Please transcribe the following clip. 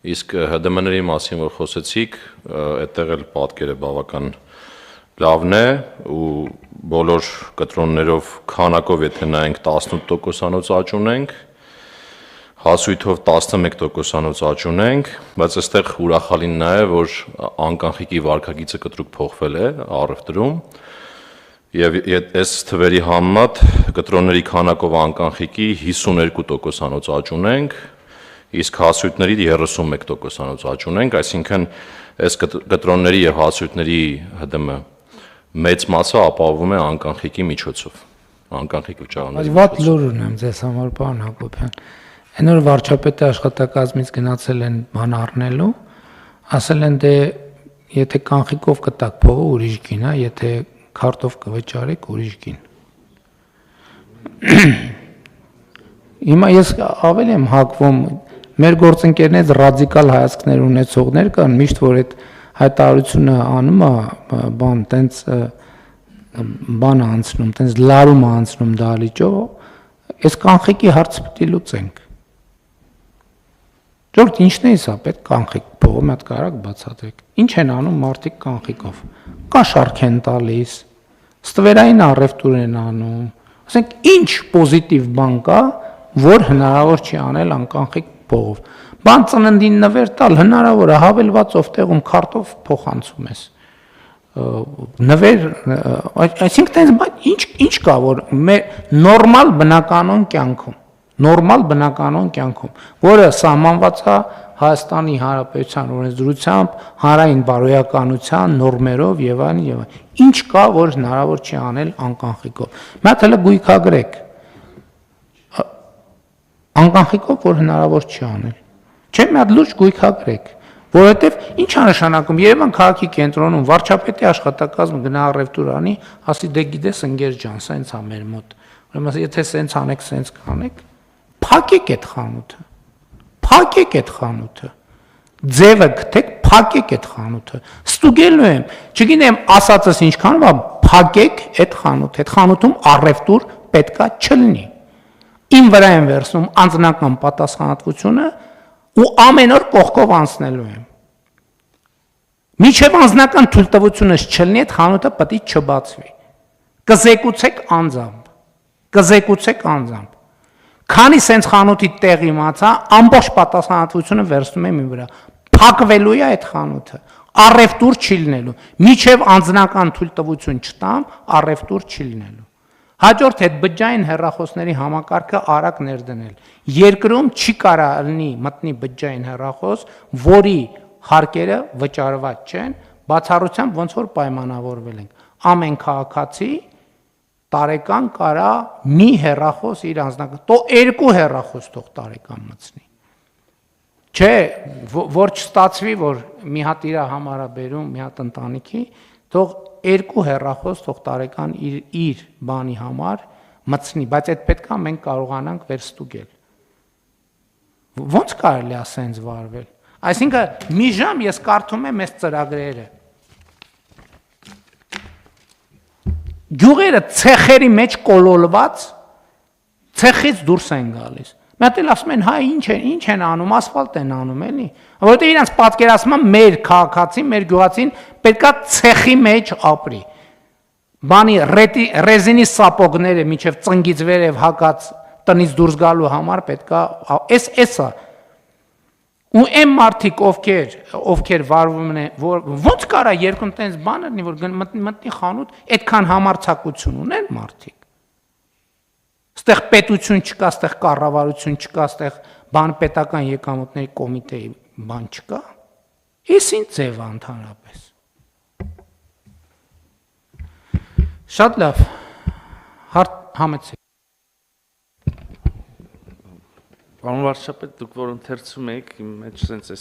Իսկ ՀԴՄ-ների մասին որ խոսեցիք, այդտեղ էլ պատկերը բավական լավն է ու բոլոր կտրոններով քանակով եթե նայենք 18%-անոց աճ ունենք, հասույթով 11%-անոց աճ ունենք, բայց այստեղ ուրախալին նա է, որ անկանխիկի վարքագիծը կտրուկ փոխվել է առևտրում եւ այս թվերի համեմատ կտրոնների քանակով անկանխիկի 52%-անոց աճ ունենք, իսկ հասույթների 31%-անոց աճ ունենք, այսինքն այս կտրոնների եւ հասույթների ՀԴՄ մեծ մասը ապահովում է անկանխիկի միջոցով, անկանխիկ վճարումների։ Բայց վատ լուր ունեմ ձեզ համար, պարոն Հակոբյան։ Այն որ վարչապետի աշխատակազմից գնացել են բան առնելու, ասել են դե եթե կանխիկով կտակ փողը ուրիշ գին է, եթե քարտով կվճարեք ուրիշ գին։ Հիմա ես ավելի եմ հակվում մեր գործընկերներից ռադիկալ հայացքներ ունեցողներ կան, միշտ որ այդ հայտարարությունը անում է, բան տենց բան անցնում, տենց լարում անցնում դալիճով, այս կանխիկի հարցը պետք է լուծենք։ Ժողովուրդ ինչն է սա, պետք կանխիկ փողը մի հատ կարակ բացատրեք։ Ինչ են անում մարդիկ կանխիկով։ Կաշառք են տալիս, ստվերային առևտուր են անում։ Ասենք ինչ պոզիտիվ բան կա, որ հնարավոր չի անել անկանխիկ փողով։ Բան ծննդին նվեր տալ հնարավոր է, հավելվածով տեղում քարտով փոխանցում ես։ Նվեր, այսինքն ինչ կա, որ նորմալ բնականon կյանքում, որը սահմանված է Հայաստանի Հանրապետության օրենսդրությամբ, հանրային բարոյականության նորմերով եւ այլն եւ այլն։ Ինչ կա, որ հնարավոր չի անել անկանխիկով։ Մի հատ հələ գույքագրեք։ Անկանխիկով որ հնարավոր չի անել։ Չէ՞ մի հատ լուրջ գույքագրեք, որովհետեւ ինչ է նշանակում Երևան քաղաքի կենտրոնում վարչապետի աշխատակազմը գնա առևտուր անի, ասի դե գիտես ընկեր ջան, սենց է մեր մոտ։ Ուրեմն եթե սենց անեք, սենց կանեք, փակեք այդ խանութը։ Փակեք այդ խանութը։ Ձևը գտեք, փակեք այդ խանութը։ Ստուգելու եմ, չգիտեմ ասածս ինչքանով է, փակեք այդ խանութը։ Այդ խանութում առևտուր պետքա չլինի։ Իմ վրա եմ վերցնում անձնական պատասխանատվությունը ու ամեն օր կողքով անցնելու եմ։ Միջև անձնական թույլտվությունս չլինի, այդ խանութը պետք է չբացվի։ Կզեկուցեք անձամբ։ Քանի սենց խանութի տեղ իմացա, ամբողջ պատասխանատվությունը վերցնում եմ իմ վրա։ Փակվելու է այդ խանութը, առևտուր չի լինելու։ Միջև անձնական թույլտվություն չտամ, առևտուր չի լինելու։ Հաջորդ այդ բջջային հեռախոսների համակարգը արագ ներդնել։ Երկրում չի կարող լինի մտնի բջջային հեռախոս, որի հարկերը վճարված չեն, բացառությամբ ոնց որ պայմանավորվել ենք։ Ամեն քաղաքացի տարեկան կարա մի հեռախոս իր անձնական, թող երկու հեռախոս թող տարեկան մտցնի։ Չէ, որ չստացվի, որ մի հատ իր համար է բերում, մի հատ ընտանիքի, թող երկու հեռախոս թող տարեկան իր բանի համար մտցնի, բայց այդ պետքա մենք կարողանանք վերստուգել։ Ոնց կարելի է սենց վարվել։ Այսինքն մի ժամ ես կարդում եմ այս ծրագրերը։ Գյուղերը ցեխերի մեջ կոլոլված, ցեխից դուրս են գալիս։ Մի հատ էլ ասում են, հա ինչ են անում, ասֆալտ են անում, էլի։ Որովհետև իրանց պատկերացումը մեր քաղաքացին, մեր գյուղացին պետքա ցեխի մեջ ապրի։ Բանի ռեզինի սապոգները միջև ծնգից վերև հակած տնից դուրս գալու համար պետքա էսա։ Ու այն մարդիկ, ովքեր վարվում են, ոնց կարա երկում տենց բան լինի, որ մտնի խանութ, այդքան համարձակություն ունեն մարդիկ։ Ստեղ պետություն չկա, ստեղ կառավարություն չկա, ստեղ բան պետական եկամուտների կոմիտեի բան չկա։ Էս ինչ ձև է ընդհանրապես։ Շատ լավ։ Համեցեք։ Պարոն վարչապետ, դուք որ ընթերցում եք, իմ մեջ sense